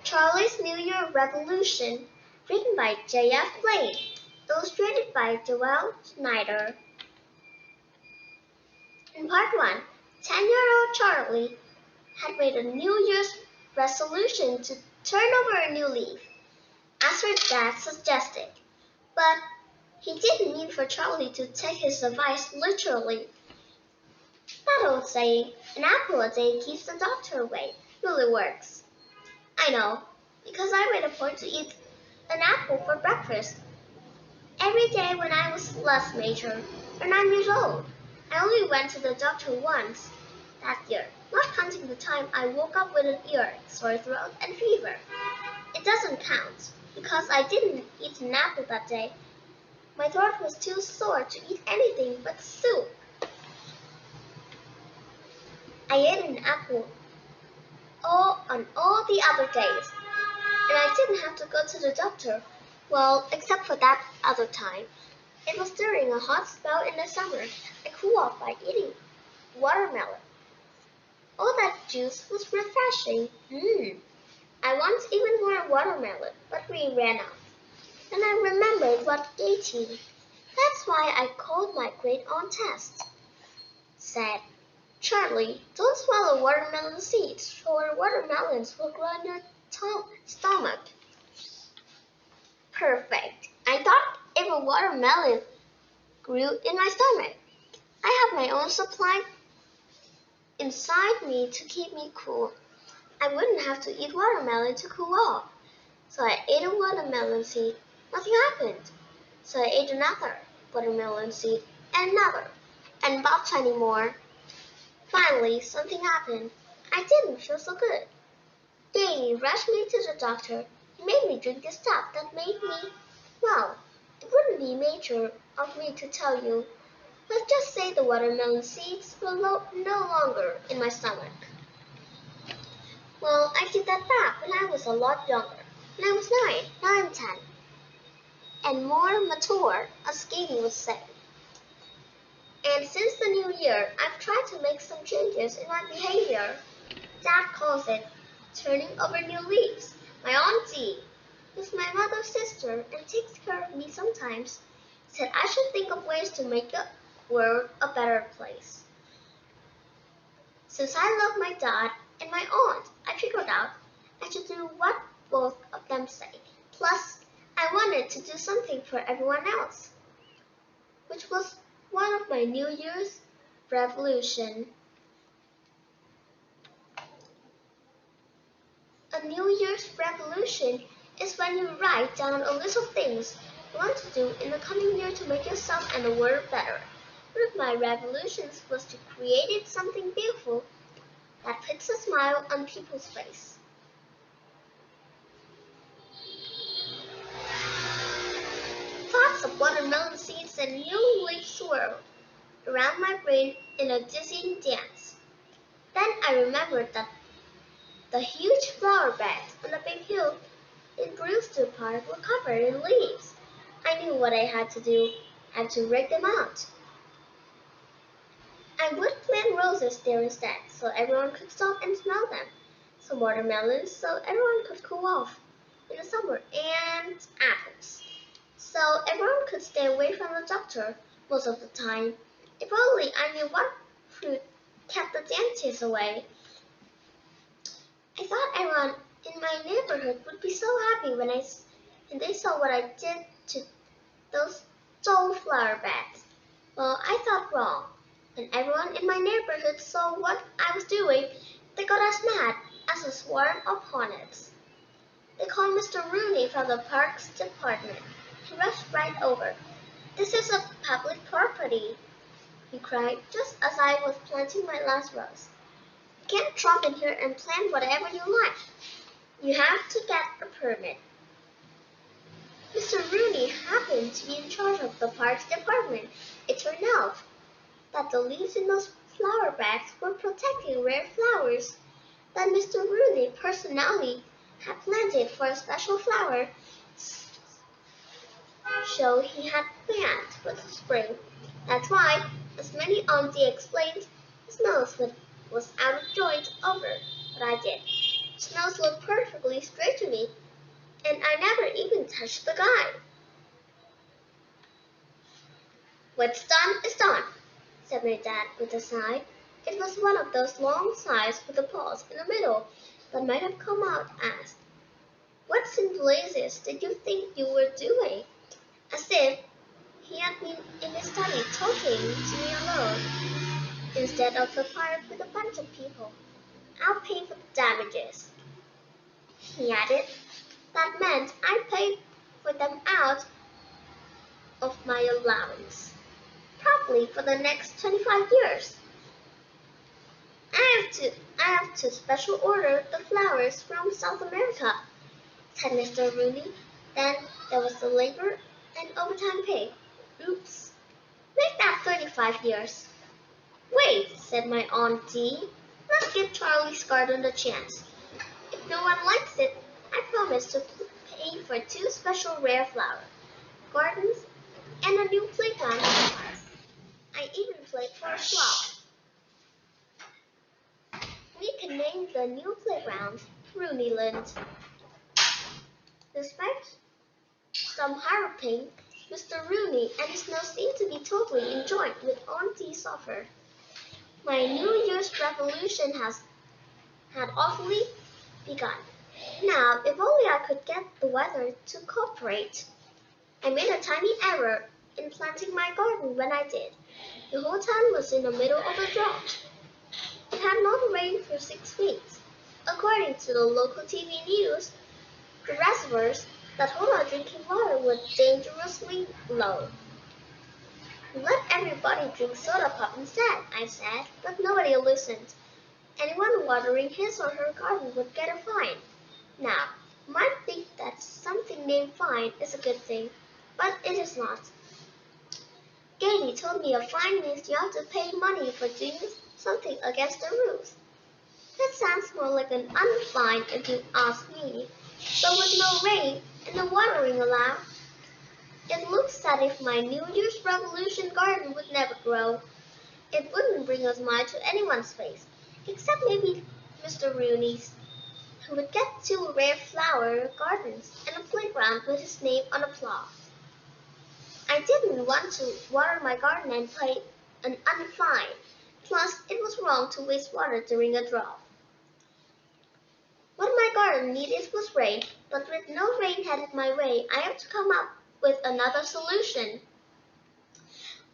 Charlie's New Year Revolution, written by J.F. Blake, illustrated by Joel Schneider. In part 1, 10-year-old Charlie had made a New Year's resolution to turn over a new leaf, as her dad suggested. But he didn't mean for Charlie to take his advice literally. That old saying, an apple a day keeps the doctor away, really works. I know, because I made a point to eat an apple for breakfast every day when I was less mature, or 9 years old. I only went to the doctor once that year, not counting the time I woke up with an earache, sore throat, and fever. It doesn't count, because I didn't eat an apple that day. My throat was too sore to eat anything but soup. I ate an apple on all the other days, and I didn't have to go to the doctor. Well, except for that other time. It was during a hot spell in the summer. I cooled off by eating watermelon. All that juice was refreshing. I wanted even more watermelon, but we ran out. And I remembered what eating. That's why I called my great aunt Tess. Said, Charlie, don't swallow watermelon seeds, or watermelons will grow in your stomach. Perfect. I thought if a watermelon grew in my stomach, I have my own supply inside me to keep me cool. I wouldn't have to eat watermelon to cool off. So I ate a watermelon seed. Nothing happened. So I ate another watermelon seed and another, and about 20 more. Finally, something happened. I didn't feel so good. They rushed me to the doctor. He made me drink this stuff that made me, well, it wouldn't be major of me to tell you. Let's just say the watermelon seeds were no longer in my stomach. Well, I did that back when I was a lot younger. When I was 9, now I'm 10. And more mature, as Katie would say. And since the new year, I've tried to make some changes in my behavior. Dad calls it turning over new leaves. My auntie, who's my mother's sister and takes care of me sometimes, said I should think of ways to make the world a better place. Since I love my dad and my aunt, I figured out I should do what both of them say. Plus, I wanted to do something for everyone else, which was one of my New Year's resolutions. A New Year's resolution is when you write down a list of things you want to do in the coming year to make yourself and the world better. One of my resolutions was to create something beautiful that puts a smile on people's face. Thoughts of watermelon seeds and new leaves swirled around my brain in a dizzying dance. Then I remembered that the huge flower beds on the big hill in Brewster Park were covered in leaves. I knew what I had to do. I had to rake them out. I would plant roses there instead, so everyone could stop and smell them. Some watermelons, so everyone could cool off in the summer, and apples, so everyone could stay away from the doctor most of the time. If only I knew what fruit kept the dentist away. I thought everyone in my neighborhood would be so happy when they saw what I did to those tall flower beds. Well, I thought wrong. When everyone in my neighborhood saw what I was doing, they got as mad as a swarm of hornets. They called Mr. Rooney from the Parks Department. He rushed right over. This is a public property, he cried, just as I was planting my last rose. You can't drop in here and plant whatever you like. You have to get a permit. Mr. Rooney happened to be in charge of the Parks Department. It turned out that the leaves in those flower beds were protecting rare flowers that Mr. Rooney personally had planted for a special flower show he had planned for the spring. That's why, as many auntie explained, his nose was out of joint over what I did. Snails looked perfectly straight to me, and I never even touched the guy. What's done is done, said my dad with a sigh. It was one of those long sighs with a pause in the middle that might have come out as, "What in blazes did you think you were doing?" As if he had been in his study talking to me alone, instead of the park with a bunch of people. "I'll pay for the damages," he added. That meant I paid for them out of my allowance, probably for the next 25 years. I have to special order the flowers from South America, said Mr. Rooney. Then there was the labor and overtime pay. Oops. Make that 35 years. Wait, said my auntie. Let's give Charlie's garden a chance. If no one likes it, I promise to pay for two special rare flower gardens and a new playground for us. I even played for a while. We can name the new playground Rooneyland. Despite some harping, Mr. Rooney and his nose seemed to be totally enjoying with Auntie's offer. My New Year's revolution had awfully begun. Now, if only I could get the weather to cooperate. I made a tiny error in planting my garden when I did. The whole town was in the middle of a drought. It had not rained for 6 weeks. According to the local TV news, the reservoirs that hold our drinking water were dangerously low. "Let everybody drink soda pop instead," I said, but nobody listened. Anyone watering his or her garden would get a fine. Now, you might think that something named fine is a good thing, but it is not. Katie told me a fine means you have to pay money for doing something against the rules. That sounds more like an unfine if you ask me. But with no rain and no watering allowed, it looks as if my New Year's Revolution garden would never grow. It wouldn't bring a smile to anyone's face, except maybe Mr. Rooney's, who would get two rare flower gardens and a playground with his name on a plaque. I didn't want to water my garden and pay an unfine. Plus, it was wrong to waste water during a drought. What my garden needed was rain, but with no rain headed my way, I had to come up with another solution.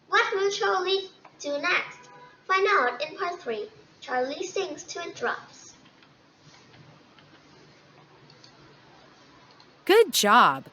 What will Charlie do next? Find out in part 3. Charlie sings till it drops. Good job!